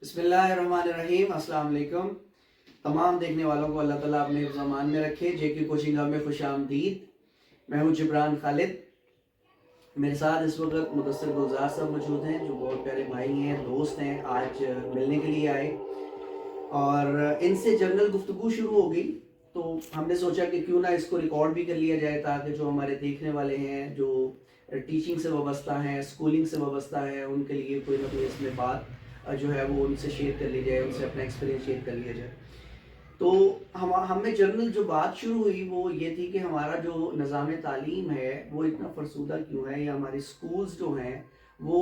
بسم اللہ الرحمن الرحیم. السلام علیکم. تمام دیکھنے والوں کو اللہ تعالیٰ اپنے حفظ و امان میں رکھے. جے کے کوچنگ ہب میں خوش آمدید. میں ہوں جبران خالد. میرے ساتھ اس وقت مدثر گلزار صاحب موجود ہیں جو بہت پیارے بھائی ہیں, دوست ہیں. آج ملنے کے لیے آئے اور ان سے جنرل گفتگو شروع ہو گئی, تو ہم نے سوچا کہ کیوں نہ اس کو ریکارڈ بھی کر لیا جائے تاکہ جو ہمارے دیکھنے والے ہیں, جو ٹیچنگ سے وابستہ ہیں, اسکولنگ سے وابستہ ہیں, ان کے لیے کوئی نہ کوئی اس میں بات جو ہے وہ ان سے شیئر کر لی جائے, ان سے اپنا ایکسپیرینس شیئر کر لیا جائے. تو ہم میں جنرل جو بات شروع ہوئی وہ یہ تھی کہ ہمارا جو نظام تعلیم ہے وہ اتنا فرسودہ کیوں ہے, یا ہمارے اسکولز جو ہیں وہ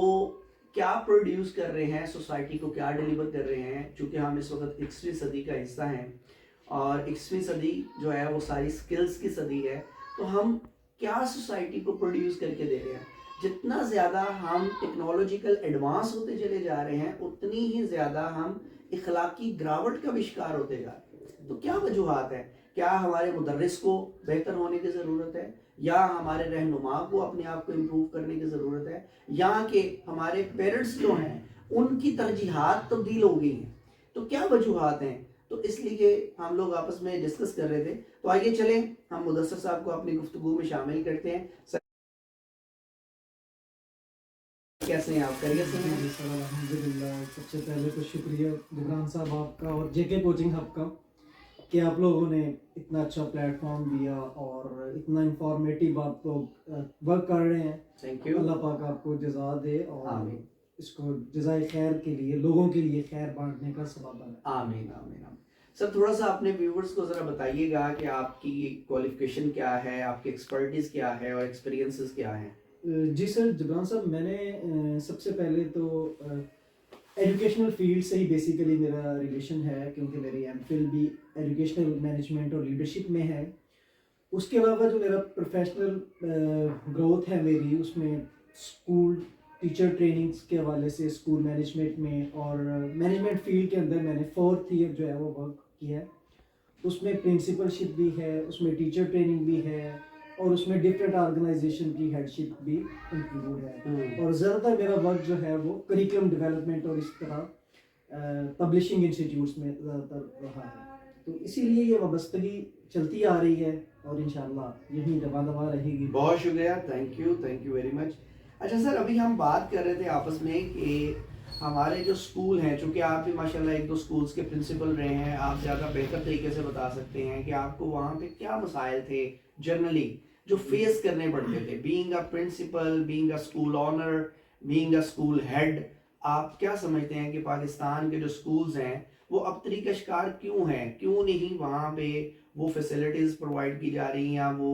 کیا پروڈیوس کر رہے ہیں, سوسائٹی کو کیا ڈیلیور کر رہے ہیں. چونکہ ہم اس وقت 21ویں صدی کا حصہ ہیں اور 21ویں صدی جو ہے وہ ساری سکلز کی صدی ہے, تو ہم کیا سوسائٹی کو پروڈیوس کر کے دے رہے ہیں. جتنا زیادہ ہم ٹیکنالوجیکل ایڈوانس ہوتے چلے جا رہے ہیں اتنی ہی زیادہ ہم اخلاقی گراوٹ کا بھی شکار ہوتے جا رہے ہیں. تو کیا وجوہات ہیں؟ کیا ہمارے مدرس کو بہتر ہونے کی ضرورت ہے, یا ہمارے رہنما کو اپنے آپ کو امپروو کرنے کی ضرورت ہے, یا کہ ہمارے پیرنٹس جو ہیں ان کی ترجیحات تبدیل ہو گئی ہیں؟ تو کیا وجوہات ہیں؟ تو اس لیے ہم لوگ آپس میں ڈسکس کر رہے تھے. تو آئیے چلیں ہم مدثر صاحب کو اپنی گفتگو میں شامل کرتے ہیں. کیسے ہیں آپ؟ خیریت سے ہیں؟ جی سر الحمدللہ. سب سے پہلے تو شکریہ جبران صاحب آپ کا اور جے کے کوچنگ ہب کا کہ آپ لوگوں نے اتنا اچھا پلیٹ فارم دیا اور اتنا انفارمیٹیو آپ لوگ ورک کر رہے ہیں. Thank you. اللہ پاک آپ کو جزا دے اور آمین اس کو جزائے خیر کے لیے لوگوں کے لیے خیر بانٹنے کا سبب بنائے. آمین آمین آمین. سر تھوڑا سا اپنے ویورز کو ذرا بتائیے گا کہ آپ کی کوالیفیکیشن کیا ہے, آپ کی ایکسپرٹیز کیا ہے اور ایکسپیرینسز کیا ہیں. جی سر جبران صاحب, میں نے سب سے پہلے تو ایجوکیشنل فیلڈ سے ہی بیسیکلی میرا ریلیشن ہے, کیونکہ میری ایم فل بھی ایجوکیشنل مینجمنٹ اور لیڈرشپ میں ہے. اس کے علاوہ جو میرا پروفیشنل گروتھ ہے میری, اس میں اسکول ٹیچر ٹریننگس کے حوالے سے اسکول مینجمنٹ میں اور مینجمنٹ فیلڈ کے اندر میں نے 4th ایئر جو ہے وہ ورک کیا ہے. اس میں پرنسپلشپ بھی ہے, اس میں ٹیچر ٹریننگ بھی ہے اور اس میں ڈفرینٹ آرگنائزیشن کی ہیڈ شپ بھی انکلوڈ ہے. اور زیادہ تر میرا ورک جو ہے وہ کریکولم ڈیولپمنٹ اور اس طرح پبلشنگ انسٹیٹیوٹس میں زیادہ تر رہا ہے. تو اسی لیے یہ وابستگی چلتی آ رہی ہے اور انشاءاللہ یہی دبا رہے گی. بہت شکریہ, تھینک یو ویری مچ. اچھا سر, ابھی ہم بات کر رہے تھے آپس میں کہ ہمارے جو اسکول ہیں, چونکہ آپ بھی ماشاءاللہ ایک دو اسکولس کے پرنسپل رہے ہیں, آپ زیادہ بہتر طریقے سے بتا سکتے ہیں کہ آپ کو وہاں پہ کیا مسائل تھے جنرلی جو فیس کرنے پڑتے تھے, being a principal, being a school owner, being a school head. آپ کیا سمجھتے ہیں کہ پاکستان کے جو اسکولز ہیں وہ اب طریقہ شکار کیوں ہیں, کیوں نہیں وہاں پہ وہ فیسلٹیز پرووائڈ کی جا رہی ہیں, یا وہ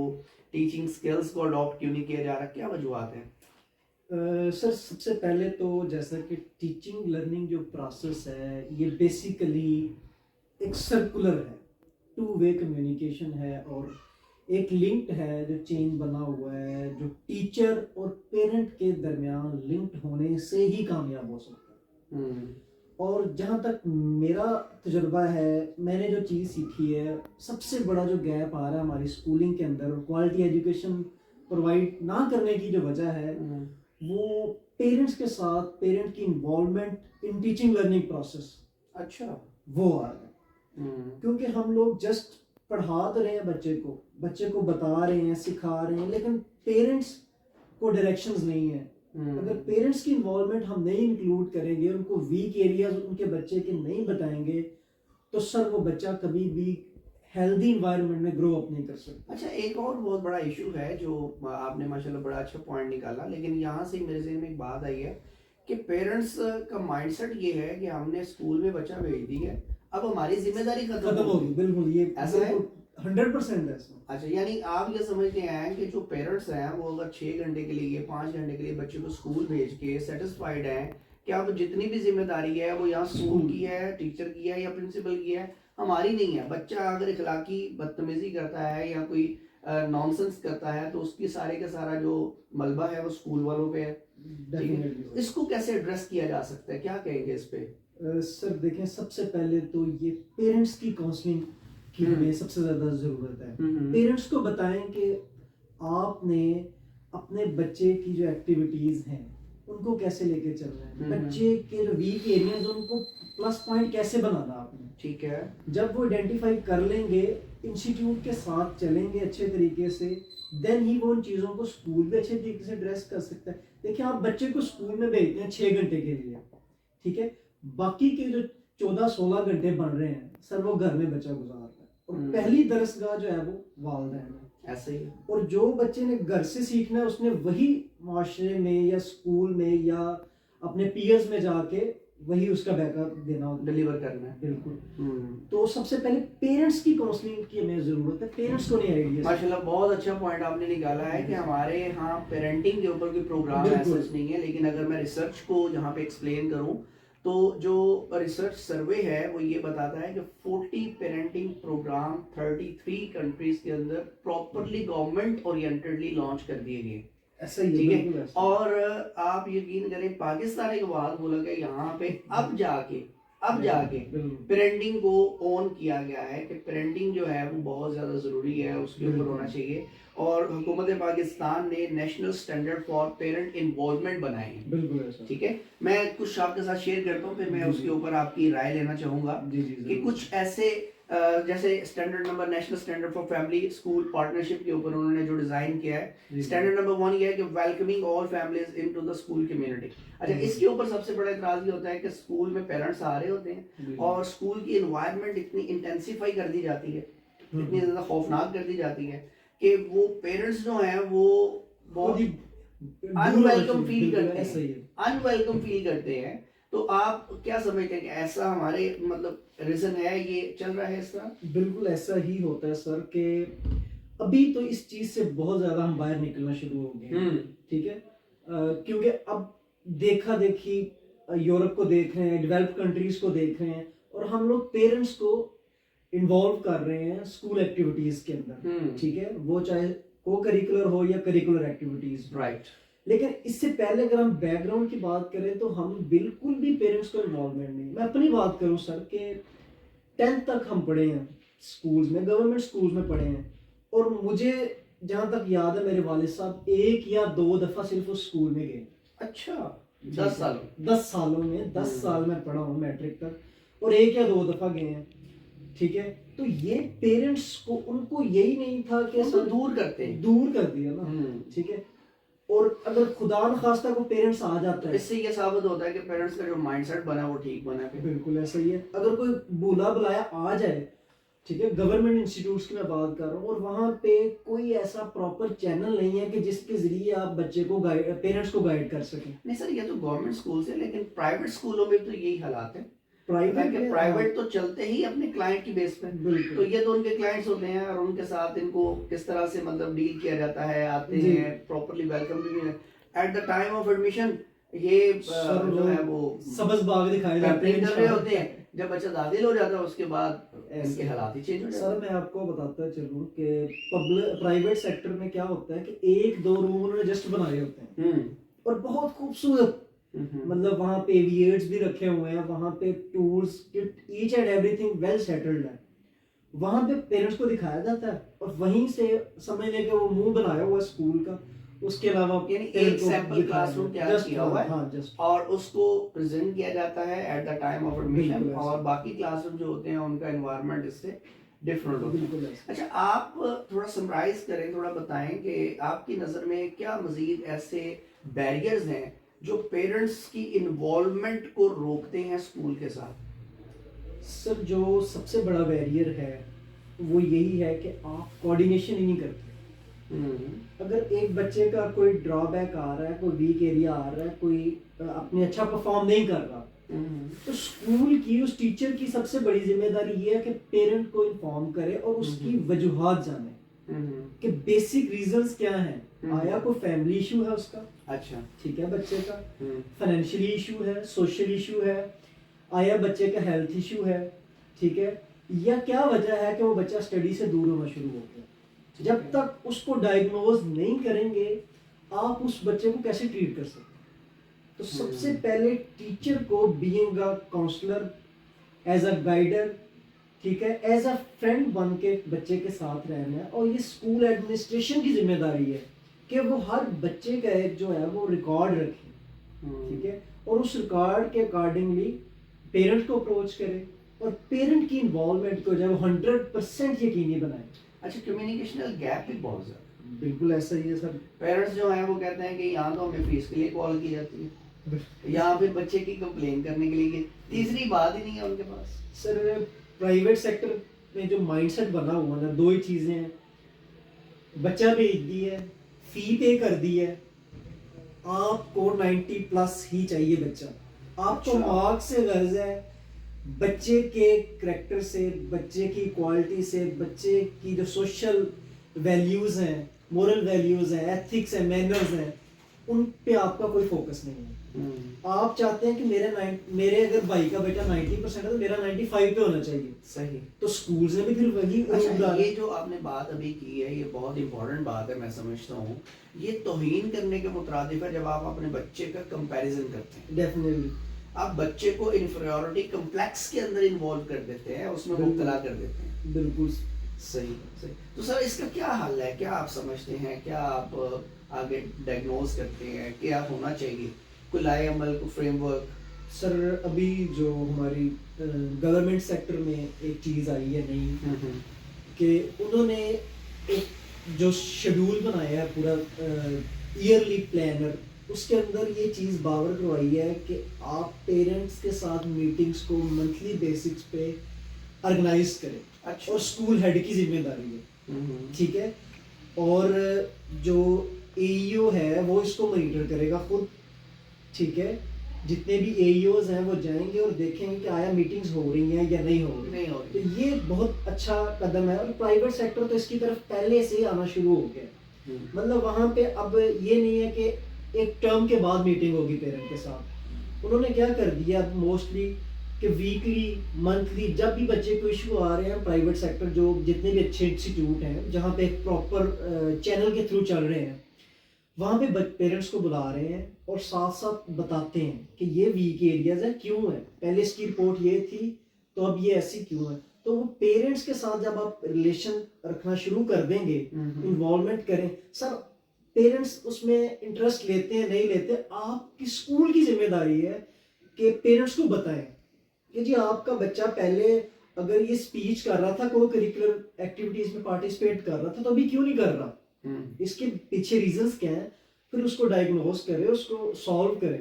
ٹیچنگ سکلز کو اڈاپٹ کیوں نہیں کیا جا رہا؟ کیا وجوہات ہیں؟ سر سب سے پہلے تو جیسا کہ ٹیچنگ لرننگ جو پروسیس ہے یہ بیسیکلی ایک سرکولر ہے, 2 وے کمیونیکیشن ہے اور ایک لنکڈ ہے جو چین بنا ہوا ہے, جو ٹیچر اور پیرنٹ کے درمیان لنکڈ ہونے سے ہی کامیاب ہو سکتا ہے. اور جہاں تک میرا تجربہ ہے, میں نے جو چیز سیکھی ہے, سب سے بڑا جو گیپ آ رہا ہے ہماری اسکولنگ کے اندر اور کوالٹی ایجوکیشن پرووائڈ نہ کرنے کی جو وجہ ہے وہ پیرنٹس کے ساتھ پیرنٹ کی involvement in teaching learning process. اچھا, وہ آ رہا ہے کیونکہ ہم لوگ جسٹ پڑھا تو رہے ہیں بچے کو بتا رہے ہیں, سکھا رہے ہیں, لیکن پیرنٹس کو ڈائریکشنز نہیں ہیں. اگر پیرنٹس کی انوالومنٹ ہم نہیں انکلوڈ کریں گے, ان کو ویک ایریاز ان کے بچے کے نہیں بتائیں گے, تو سر وہ بچہ کبھی بھی ہیلدی انوائرمنٹ میں گرو اپ نہیں کر سکتا. اچھا, ایک اور بہت بڑا ایشو ہے جو آپ نے ماشاءاللہ بڑا اچھا پوائنٹ نکالا, لیکن یہاں سے میرے ذہن میں ایک بات آئی ہے کہ پیرنٹس کا مائنڈ سیٹ یہ ہے کہ ہم نے اسکول میں بچہ بھیج دی ہے, اب ہماری ذمہ داری ختم ہوگی. بالکل, یہ ایسا ہے 100% ایسا. اچھا, یعنی آپ یہ سمجھتے ہیں کہ جو پیرنٹس ہیں وہ اگر 6 گھنٹے کے لیے 5 گھنٹے کے لیے بچے کو اسکول بھیج کے سیٹسفائیڈ ہیں کہ اب جتنی بھی ذمہ داری ہے وہ یہاں اسکول کی ہے, ٹیچر کی ہے یا پرنسپل کی ہے, ہماری نہیں ہے. بچہ اگر اخلاقی بدتمیزی کرتا ہے یا کوئی نانسنس کرتا ہے تو اس کی سارے کا سارا جو ملبہ ہے وہ اسکول والوں پہ ہے. اس کو کیسے ایڈریس کیا جا سکتا ہے, کیا کہیں گے اس پہ؟ سر دیکھیں, سب سے پہلے تو یہ پیرنٹس کی کاؤنسلنگ کی ہمیں سب سے زیادہ ضرورت ہے. پیرنٹس کو بتائیں کہ آپ نے اپنے بچے کی جو ایکٹیویٹیز ہیں ان کو کیسے لے کے چلنا ہے, ہوں. بچے کے جو ویک ایریاز ان کو پلس پوائنٹ کیسے بنانا آپ نے. ٹھیک ہے, جب وہ آئیڈینٹیفائی کر لیں گے, انسٹیٹیوٹ کے ساتھ چلیں گے اچھے طریقے سے, دین ہی وہ ان چیزوں کو اسکول بھی اچھے طریقے سے ایڈریس کر سکتا ہے. دیکھیں آپ بچے کو اسکول میں بھیجتے ہیں 6 گھنٹے کے لیے, ٹھیک ہے, باقی کے جو 14-16 گھنٹے بن رہے ہیں سر وہ گھر میں بچہ گزار رہا ہے, اور پہلی درسگاہ جو ہے وہ والدین ہے. ایسے ہی. اور جو بچے نے گھر سے سیکھنا ہے اس نے وہی معاشرے میں یا اسکول میں یا اپنے پیئرز میں جا کے وہی اس کا بیک اپ دینا ہوتا ہے, ڈلیور کرنا ہے. بالکل. تو سب سے پہلے پیرنٹس کی کاؤنسلنگ کی ہمیں ضرورت ہے, پیرنٹس کو نہیں آئیڈیا. ماشاءاللہ بہت اچھا پوائنٹ آپ نے نکالا ہے کہ ہمارے ہاں پیرنٹنگ کے اوپر کوئی پروگرام ایسا نہیں ہے, لیکن اگر میں ریسرچ کو جہاں پہ ایکسپلین کروں تو جو ریسرچ سروے ہے وہ یہ بتاتا ہے کہ 40 پیرنٹنگ پروگرام 33 کنٹریز کے اندر پراپرلی گورنمنٹ اورینٹڈلی لانچ کر دیے گئے. ایسا ہی ٹھیک ہے, اور آپ یقین کریں پاکستان کے بعد بولا کہ یہاں پہ اب جا کے پیرنٹنگ کو اون کیا گیا ہے کہ پیرنٹنگ جو ہے وہ بہت زیادہ ضروری ہے, اس کے اوپر ہونا چاہیے. اور حکومت پاکستان نے national standard for parent involvement بنائے ہیں. بالکل. ٹھیک ہے, میں کچھ آپ کے ساتھ شیئر کرتا ہوں, پھر میں اس کے اوپر آپ کی رائے لینا چاہوں گا کہ کچھ ایسے جیسے standard number national standard for family school partnership کے اوپر انہوں نے جو ڈیزائن کیا ہے, اسٹینڈرڈ نمبر 1 یہ ہے کہ welcoming all families into the school community. اچھا, اس کے اوپر سب سے بڑا اعتراض یہ ہوتا ہے کہ اسکول میں پیرنٹس آ رہے ہوتے ہیں اور اسکول کی انوائرمنٹ اتنی انٹینسیفائی کر دی جاتی ہے, اتنی زیادہ خوفناک کر دی جاتی ہے کہ وہ پیرنٹس جو ہیں وہ بہت انویلکم فیل کرتے ہیں. تو آپ کیا سمجھتے ہیں کہ ایسا ہمارے مطلب ریزن ہے, یہ چل رہا ہے اس طرح؟ بالکل ایسا ہی ہوتا ہے سر, کہ ابھی تو اس چیز سے بہت زیادہ ہم باہر نکلنا شروع ہو گئے. ٹھیک ہے, کیونکہ اب دیکھا دیکھی یورپ کو دیکھ رہے ہیں, ڈیولپ کنٹریز کو دیکھ رہے ہیں, اور ہم لوگ پیرنٹس کو انوالو کر رہے ہیں اسکول ایکٹیویٹیز کے اندر. ٹھیک ہے, وہ چاہے کو کریکولر ہو یا کریکولر ایکٹیویٹیز. رائٹ. لیکن اس سے پہلے اگر ہم بیک گراؤنڈ کی بات کریں تو ہم بالکل بھی پیرنٹس کو انوالومنٹ نہیں. میں اپنی بات کروں سر کہ 10th تک ہم پڑھے ہیں اسکولز میں, گورنمنٹ اسکولز میں پڑھے ہیں, اور مجھے جہاں تک یاد ہے میرے والد صاحب 1 یا 2 دفعہ صرف اس اسکول میں گئے. اچھا, 10 سالوں میں 10 سال میں پڑھا ہوں میٹرک تک, اور 1 یا 2 دفعہ گئے ہیں. ٹھیک ہے, تو یہ پیرنٹس کو ان کو یہی نہیں تھا کہ دور کر دیا نا. ٹھیک ہے, اور اگر خدا نخواستہ کو پیرنٹس آ جاتا ہے, اس سے یہ ثابت ہوتا ہے کہ پیرنٹس کا جو مائنڈ سیٹ بنا وہ ٹھیک بنا ہے. بالکل ایسا ہی ہے. اگر کوئی بولا بلایا آ جائے, ٹھیک ہے, گورنمنٹ انسٹیٹیوٹس کی میں بات کر رہا ہوں, اور وہاں پہ کوئی ایسا پراپر چینل نہیں ہے کہ جس کے ذریعے آپ بچے کو پیرنٹس کو گائیڈ کر سکیں. نہیں سر, یہ تو گورنمنٹ اسکول سے, لیکن پرائیویٹ اسکولوں میں تو یہی حالات ہے. پرائیویٹ تو چلتے ہی اپنے کلائنٹ کی بیس پہ, تو یہ تو ان کے کلائنٹس ہوتے ہیں, اور ان کے ساتھ ان کو کس طرح سے مطلب ڈیل کیا جاتا ہے, آتے ہیں پراپرلی ویلکم بھی at the time of admission. یہ جو ہے وہ سبز باغ دکھائے جاتے ہیں, جب بچہ داخل ہو جاتا ہے اس کے بعد ان کے حالات ہی چینج ہو جاتے ہیں. سر میں آپ کو بتاتا چلوں کہ پرائیویٹ سیکٹر میں کیا ہوتا ہے کہ 1-2 روم انہوں نے جسٹ بنائے ہوتے ہیں, اور بہت خوبصورت, مطلب وہاں پہ ایویئرز بھی رکھے ہوئے ہیں, وہاں پہ tools each and everything well settled ہے. وہاں پہ پیرنٹس کو دکھایا جاتا ہے, اور وہیں سے سمجھ لیں کہ وہ منہ بنایا ہوا ہے اسکول کا, اس کے علاوہ یعنی ایک سیمپل کلاس روم تیار کیا ہوا ہے اور اس کو پریزنٹ کیا جاتا ہے at the time of admission, اور باقی کلاس روم جو ہوتے ہیں ان کا انوائرمنٹ اس سے ڈفرنٹ ہوتا ہے. اچھا, آپ تھوڑا سمرائز کریں, تھوڑا بتائیں کہ آپ کی نظر میں کیا مزید ایسے بیریئرز ہیں جو پیرنٹس کی انوالومنٹ کو روکتے ہیں اسکول کے ساتھ؟ سر جو سب سے بڑا بیریئر ہے وہ یہی ہے کہ آپ کوآرڈینیشن ہی نہیں کرتے. اگر ایک بچے کا کوئی ڈرا بیک آ رہا ہے, کوئی ویک ایریا آ رہا ہے, کوئی اپنے اچھا پرفارم نہیں کر رہا, تو اسکول کی اس ٹیچر کی سب سے بڑی ذمہ داری یہ ہے کہ پیرنٹ کو انفارم کرے اور اس کی وجوہات جانے کہ بیسک ریزنز کیا ہیں. آیا کوئی فیملی ایشو ہے اس کا, اچھا ٹھیک ہے, بچے کا فائنینشلی ایشو ہے, سوشل ایشو ہے, آیا بچے کا ہیلتھ ایشو ہے, ٹھیک ہے, یا کیا وجہ ہے کہ وہ بچہ اسٹڈی سے دور ہونا شروع ہو گیا. جب تک اس کو ڈائگنوز نہیں کریں گے آپ اس بچے کو کیسے ٹریٹ کر سکتے ہیں. تو سب سے پہلے ٹیچر کو being a counsellor, as a guider, ٹھیک ہے, ایز اے فرینڈ بن کے بچے کے ساتھ رہنا ہے. اور یہ اسکول ایڈمنسٹریشن کی ذمہ داری ہے کہ وہ ہر بچے کا ایک جو ہے وہ ریکارڈ رکھیں ٹھیک ہے, اور اس ریکارڈ کے اکارڈنگلی پیرنٹ کو اپروچ کرے اور پیرنٹ کی انوالومنٹ کو جو ہے وہ 100% یقینی بنائے. اچھا کمیونیکیشنل گیپ بھی بہت زیادہ. بالکل ایسا ہی ہے سر. پیرنٹس جو ہیں وہ کہتے ہیں کہ یہاں تو ہمیں فیس کے لیے کال کی جاتی ہے, یہاں پھر بچے کی کمپلین کرنے کے لیے تیسری بات ہی نہیں ہے ان کے پاس. سر پرائیویٹ سیکٹر میں جو مائنڈ سیٹ بنا ہوا نا, دو ہی چیزیں ہیں, بچہ بھیج دی ہے, فی پے کر دی ہے, آپ کو 90+ ہی چاہیے بچہ. آپ کو مارکس سے غرض ہے بچے کے کریکٹر سے, بچے کی کوالٹی سے, بچے کی جو سوشل ویلیوز ہیں, مورل ویلیوز ہیں, ایتھکس ہیں, مینرز ہیں, ان پہ آپ کا کوئی فوکس نہیں ہے. آپ چاہتے ہیں کہ میرے اگر بھائی کا بیٹا 90% ہے تو میرا 95 پہ ہونا چاہیے. صحیح. تو سکولز میں بھی پھر وہی. اچھا یہ جو آپ نے بات ابھی کی ہے یہ بہت امپورٹنٹ بات ہے, میں سمجھتا ہوں یہ توہین کرنے کے مترادف ہے جب آپ اپنے بچے کا کمپیریزن کرتے ہیں. ڈیفینیٹلی آپ بچے کو انفیریورٹی کمپلیکس کے اندر انوالو کر دیتے ہیں, اس میں مبتلا کر دیتے ہیں. بالکل صحیح صحیح. تو سر اس کا کیا حل ہے, کیا آپ سمجھتے ہیں, کیا آپ آگے ڈائگنوز کرتے ہیں, کیا ہونا چاہیے, کوئی لائے عمل, کو فریم ورک؟ سر ابھی جو ہماری گورنمنٹ سیکٹر میں ایک چیز آئی ہے نئی, کہ انہوں نے ایک جو شیڈول بنایا ہے پورا ایئرلی پلانر, اس کے اندر یہ چیز باور کروائی ہے کہ آپ پیرنٹس کے ساتھ میٹنگز کو منتھلی بیسکس پہ آرگنائز کریں. اور اسکول ہیڈ کی ذمہ داری ہے, ٹھیک ہے, اور جو اے ای او ہے وہ اس کو مانیٹر کرے گا خود, ٹھیک ہے. جتنے بھی اے ای اوز ہیں وہ جائیں گے اور دیکھیں گے کہ آیا میٹنگز ہو رہی ہیں یا نہیں ہو رہی. تو یہ بہت اچھا قدم ہے, اور پرائیویٹ سیکٹر تو اس کی طرف پہلے سے ہی آنا شروع ہو گیا. مطلب وہاں پہ اب یہ نہیں ہے کہ ایک ٹرم کے بعد میٹنگ ہوگی پیرنٹ کے ساتھ. انہوں نے کیا کر دیا اب موسٹلی کہ ویکلی, منتھلی, جب بھی بچے کو ایشو آ رہے ہیں, پرائیویٹ سیکٹر جو جتنے بھی اچھے انسٹیٹیوٹ ہیں جہاں پہ ایک پراپر چینل کے تھرو چل رہے ہیں, وہاں پہ پیرنٹس کو بلا رہے ہیں اور ساتھ ساتھ بتاتے ہیں کہ یہ ویک ایریاز ہیں, کیوں ہے, پہلے اس کی رپورٹ یہ تھی تو اب یہ ایسی کیوں ہے. تو وہ پیرنٹس کے ساتھ جب آپ ریلیشن رکھنا شروع کر دیں گے, انوالومنٹ کریں. سر پیرنٹس اس میں انٹرسٹ لیتے ہیں نہیں لیتے, آپ کی اسکول کی ذمہ داری ہے کہ پیرنٹس کو بتائیں کہ جی آپ کا بچہ پہلے اگر یہ اسپیچ کر رہا تھا, کو کریکولر ایکٹیویٹیز میں پارٹیسپیٹ کر رہا تھا, تو ابھی کیوں نہیں کر رہا, اس کے پیچھے ریزنز کیا ہیں, پھر اس کو ڈائگنوز کرے, اس کو سالو کرے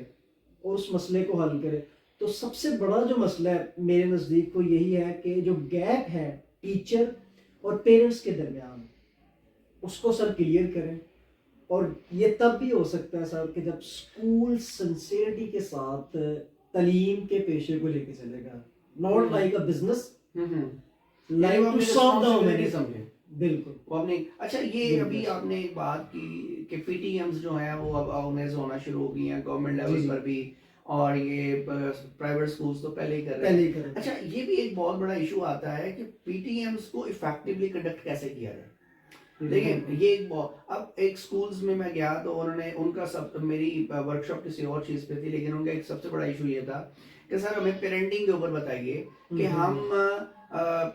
اور اس مسئلے کو حل کرے. تو سب سے بڑا جو مسئلہ ہے میرے نزدیک وہ یہی ہے کہ جو گیپ ہے ٹیچر اور پیرنٹس کے درمیان, اس کو سر کلیئر کریں. اور یہ تب بھی ہو سکتا ہے سر کہ جب اسکول سنسیئرٹی کے ساتھ تعلیم کے پیشے کو لے کے چلے گا, not like a business, like to serve the humanity. بالکل وہ آپ نے. اچھا یہ ابھی آپ نے ایک بات کی کہ پی ٹی ایمز جو ہیں وہ اب آرگنائز ہونا شروع ہو گئی ہیں گورنمنٹ لیول پر بھی, اور یہ پرائیویٹ سکولز تو پہلے ہی کر رہے ہیں. اچھا یہ بھی ایک بہت بڑا ایشو آتا ہے کہ پی ٹی ایمز کو افیکٹولی کنڈکٹ کیسے کیا جائے. دیکھیں یہ ایک اب ایک سکولز میں گیا تو انہوں نے ان کا میری ورک شاپ کسی اور چیز پہ تھی, لیکن ان کا ایک سب سے بڑا ایشو یہ تھا کہ سر ہمیں پیرنٹنگ کے اوپر بتائیے کہ ہم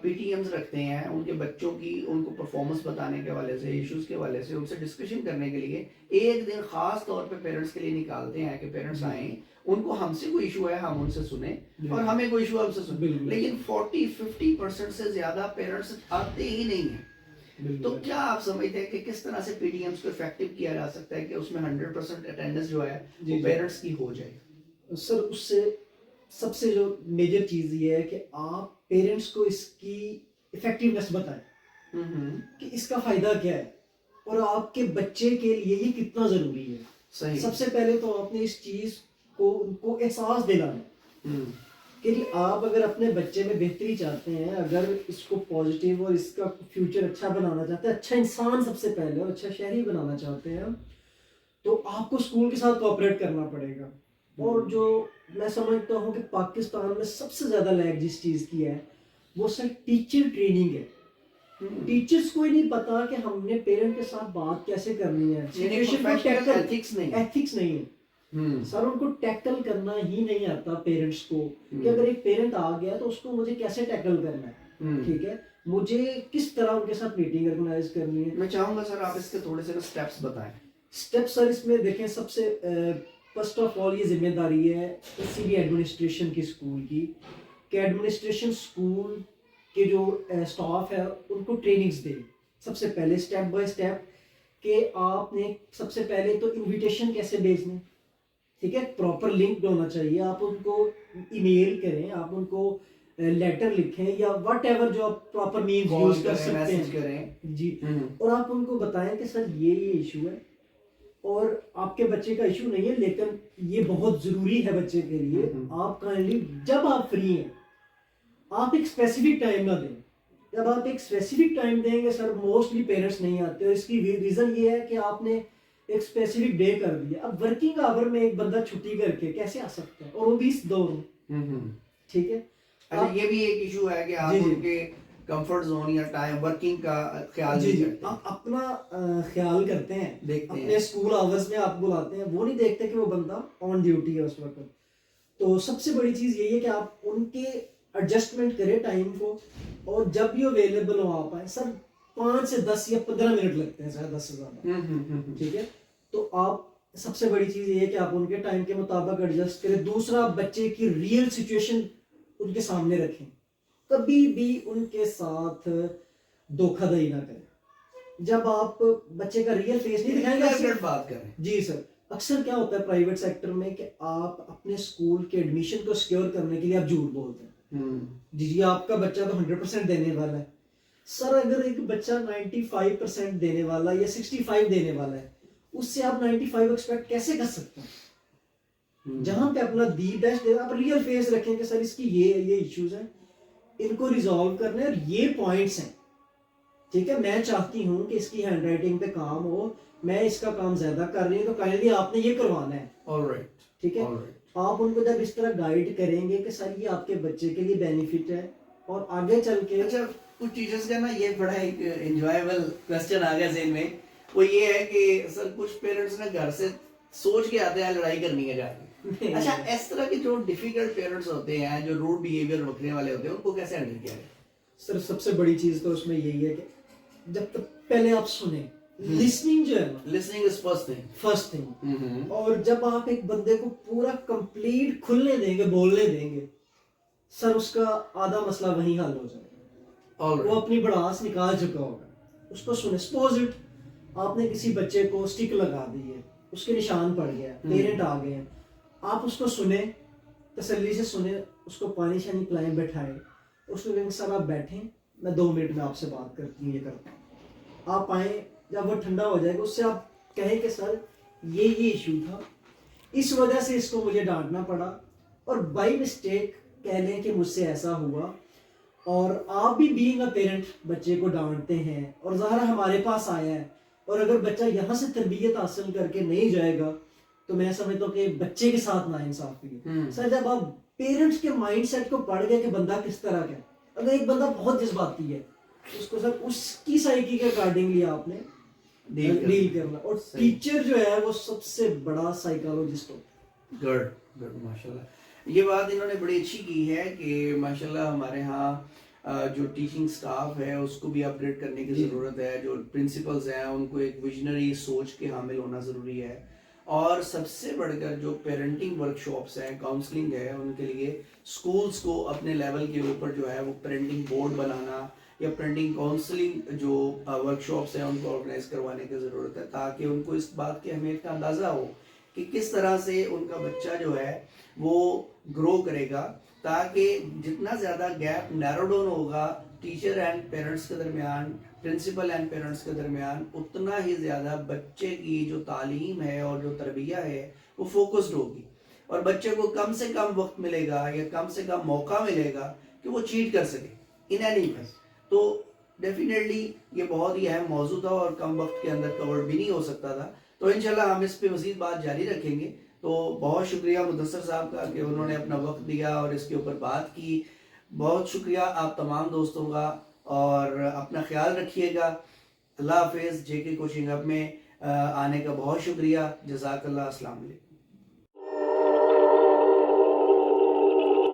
پی ٹی ایمز رکھتے ہیں, ان کے بچوں کی ان کو پرفارمنس بتانے کے حوالے سے, ایشوز کے حوالے سے ان سے ڈسکشن کرنے کے لیے ایک دن خاص طور پہ پیرنٹس کے لیے نکالتے ہیں کہ پیرنٹس آئیں, ان کو ہم سے کوئی ایشو ہے ہم ان سے سنیں اور ہمیں کوئی ایشو ہم سے سنیں. لیکن 40-50% سے زیادہ پیرنٹس آتے ہی نہیں ہیں. تو کیا آپ سمجھتے ہیں کہ کس طرح سے پی ڈی ایمز کو افیکٹو کیا جا سکتا ہے کہ اس میں 100% اٹینڈنس جو ہے وہ پیرنٹس کی ہو جائے؟ سر اس سے سب سے جو میجر چیز یہ ہے کہ آپ پیرنٹس کو اس کی افیکٹیونیس بتائیں کہ اس کا فائدہ کیا ہے اور آپ کے بچے کے لیے یہ کتنا ضروری ہے. سب سے پہلے تو آپ نے اس چیز کو ان کو احساس دلانا کہ جی آپ اگر اپنے بچے میں بہتری چاہتے ہیں, اگر اس کو پازیٹیو اور اس کا فیوچر اچھا بنانا چاہتے ہیں, اچھا انسان سب سے پہلے اور اچھا شہری بنانا چاہتے ہیں, تو آپ کو اسکول کے ساتھ کوآپریٹ کرنا پڑے گا. اور جو میں سمجھتا ہوں کہ پاکستان میں سب سے زیادہ لیگ جس چیز کی ہے وہ سر ٹیچر ٹریننگ ہے. ٹیچرز کو ہی نہیں پتا کہ ہم نے پیرنٹ کے ساتھ بات کیسے کرنی ہے, ایتھکس نہیں ہے سر, ان کو ٹیکل کرنا ہی نہیں آتا پیرنٹس کو کہ اگر ایک پیرنٹ آ گیا تو اس کو مجھے کیسے ٹیکل کرنا ہے, ٹھیک ہے, مجھے کس طرح ان کے ساتھ میٹنگ آرگنائز کرنی ہے. میں چاہوں گا سر آپ اس کے تھوڑے سے سٹیپس بتائیں. سٹیپ سر اس میں دیکھیں, سب سے فرسٹ آف آل یہ ذمہ داری ہے کسی بھی ایڈمنسٹریشن کی اسکول کی کہ ایڈمنسٹریشن اسکول کے جو اسٹاف ہے ان کو ٹریننگز دے. سب سے پہلے اسٹیپ بائی اسٹیپ کہ آپ نے سب سے پہلے تو انویٹیشن کیسے بھیجنے, ٹھیک ہے, پراپر لنکڈ ہونا چاہیے. آپ ان کو ای میل کریں, آپ ان کو لیٹر لکھیں یا واٹ ایور جو آپ پراپر مینز یوز کر سکتے ہیں جی, اور آپ ان کو بتائیں کہ سر یہ ایشو ہے اور آپ کے بچے کا ایشو نہیں ہے لیکن یہ بہت ضروری ہے بچے کے لیے. آپ کائنڈلی جب آپ فری ہیں آپ ایک اسپیسیفک ٹائم نہ دیں. جب آپ ایک اسپیسیفک ٹائم دیں گے سر موسٹلی پیرنٹس نہیں آتے, اور اس کی ریزن یہ ہے کہ آپ نے ایک اسپیسیفک ڈے کر دیا. اب ورکنگ آور میں ایک بندہ چھٹی کر کے کیسے آ سکتا ہے, اور وہ بھی اس دور میں, ٹھیک ہے. اچھا یہ بھی ایک ایشو ہے کہ آپ ان کے کمفرٹ زون یا ٹائم ورکنگ کا خیال نہیں کرتے. آپ اپنا خیال کرتے ہیں, دیکھتے ہیں اپنے اسکول آورز میں آپ بلاتے ہیں, وہ نہیں دیکھتے کہ وہ بندہ آن ڈیوٹی ہے اس وقت. تو سب سے بڑی چیز یہی ہے کہ آپ ان کے ایڈجسٹمنٹ کریں ٹائم کو, اور جب بھی اویلیبل ہو آپ آئیں. سر 5 سے 10 یا 15 منٹ لگتے ہیں سر 10 سے زیادہ, ٹھیک ہے. تو آپ سب سے بڑی چیز یہ ہے کہ آپ ان کے ٹائم کے مطابق ایڈجسٹ کریں. دوسرا, بچے کی ریئل سچویشن ان کے سامنے رکھیں, کبھی بھی ان کے ساتھ دھوکہ دہی نہ کریں. جب آپ بچے کا ریئل فیس نہیں دکھائیں گے بات کریں. جی سر, اکثر کیا ہوتا ہے پرائیویٹ سیکٹر میں کہ آپ اپنے اسکول کے ایڈمیشن کو سیکیور کرنے کے لیے آپ جھوٹ بولتے ہیں. جی آپ کا بچہ تو 100% دینے والا ہے. سر اگر ایک بچہ 95% دینے والا یا 65 دینے والا ہے, اس سے آپ 95 ایکسپیکٹ کیسے کر سکتے ہیں؟ جہاں پہ اپنا دی بیسٹ دے, آپ ریئل فیس رکھیں کہ سر اس کی یہ ایشوز ہیں, ان کو ریزالو کرنے, اور یہ پوائنٹس ہیں, ٹھیک ہے. میں چاہتی ہوں کہ اس کی ہینڈ رائٹنگ پہ کام ہو, میں اس کا کام زیادہ کر رہی ہوں, تو کائنڈلی آپ نے یہ کروانا ہے, ٹھیک ہے. آپ ان کو جب اس طرح گائیڈ کریں گے کہ سر یہ آپ کے بچے کے لیے بینیفٹ ہے, اور آگے چل کے. اچھا کچھ ٹیچرز کا نا یہ بڑا ایک انجوائبل کوسچن آ گیا ذہن میں, وہ یہ ہے کہ سر کچھ پیرنٹس نا گھر سے سوچ کے آتے ہیں لڑائی کرنی ہے جا کے. اچھا اس طرح کے جو ڈیفیکلٹ پیرنٹس ہوتے ہیں, جو روڈ بیہیویئر رکھنے والے ہوتے ہیں, ان کو کیسے ہینڈل کیا جائے؟ سر سب سے بڑی چیز تو اس میں یہی ہے کہ جب تک پہلے آپ سنیں, لسننگ جو ہے نا, لسننگ از فرسٹ تھنگ. اور جب آپ ایک بندے کو پورا کمپلیٹ کھلنے دیں گے, بولنے دیں گے, سر اس کا آدھا مسئلہ وہیں حل ہو جائے گا. وہ اپنی بڑاس نکال چکا ہوگا. اس کو سنیں. سپوز اٹ آپ نے کسی بچے کو سٹک لگا دی ہے, اس کے نشان پڑ گیا, پیرنٹ آ گئے ہیں, آپ اس کو سنیں, تسلی سے سنیں, اس کو پانی شانی پلائیں, بیٹھائیں, اس کو کہیں سر آپ بیٹھیں, میں 2 منٹ میں آپ سے بات کرتی ہوں, یہ کرتا ہوں. آپ آئیں, جب وہ ٹھنڈا ہو جائے گا اس سے آپ کہیں کہ سر یہ ایشو تھا, اس وجہ سے اس کو مجھے ڈانٹنا پڑا, اور بائی مسٹیک کہہ لیں کہ مجھ سے ایسا ہوا. اور آپ بھی بینگ اے پیرنٹ بچے کو ڈانٹتے ہیں, اور ظاہر ہمارے پاس آیا ہے, اور اگر بچہ یہاں سے تربیت حاصل کر کے نہیں جائے گا تو میں سمجھتا ہوں کہ بچے کے ساتھ ناانصافی ہے. سر جب آپ پیرنٹس کے مائنڈ سیٹ کو پڑھ گئے کہ بندہ کس طرح کا ہے, اگر ایک بندہ بہت جذباتی ہے, اس کو سر اس کی سائیکی کے اکارڈنگلی آپ نے ڈیل کرنا. اور ٹیچر جو ہے وہ سب سے بڑا سائیکالوجسٹ ہوتا ہے. گڈ ماشاءاللہ. یہ بات انہوں نے بڑی اچھی کی ہے کہ ماشاءاللہ ہمارے ہاں جو ٹیچنگ سٹاف ہے اس کو بھی اپڈیٹ کرنے کی ضرورت ہے. جو پرنسپلز ہیں ان کو ایک ویژنری سوچ کے حامل ہونا ضروری ہے. اور سب سے بڑھ کر جو پیرنٹنگ ورک شاپس ہیں, کاؤنسلنگ ہے, ان کے لیے سکولز کو اپنے لیول کے اوپر جو ہے وہ پیرنٹنگ بورڈ بنانا یا پیرنٹنگ کاؤنسلنگ جو ورک شاپس ہیں ان کو آرگنائز کروانے کی ضرورت ہے, تاکہ ان کو اس بات کی اہمیت کا اندازہ ہو کہ کس طرح سے ان کا بچہ جو ہے وہ گرو کرے گا, تاکہ جتنا زیادہ گیپ نیرو ڈاؤن ہوگا ٹیچر اینڈ پیرنٹس کے درمیان, پرنسپل اینڈ پیرنٹس کے درمیان, اتنا ہی زیادہ بچے کی جو تعلیم ہے اور جو تربیہ ہے وہ فوکسڈ ہوگی, اور بچے کو کم سے کم وقت ملے گا یا کم سے کم موقع ملے گا کہ وہ چیٹ کر سکے ان اینی وے. تو ڈیفینیٹلی یہ بہت ہی اہم موضوع تھا اور کم وقت کے اندر کور بھی نہیں ہو سکتا تھا. تو انشاءاللہ ہم اس پہ مزید بات جاری رکھیں گے. تو بہت شکریہ مدثر صاحب کا کہ انہوں نے اپنا وقت دیا اور اس کے اوپر بات کی. بہت شکریہ آپ تمام دوستوں کا, اور اپنا خیال رکھیے گا. اللہ حافظ. جے کے کوچنگ ہب میں آنے کا بہت شکریہ. جزاک اللہ. السلام علیکم.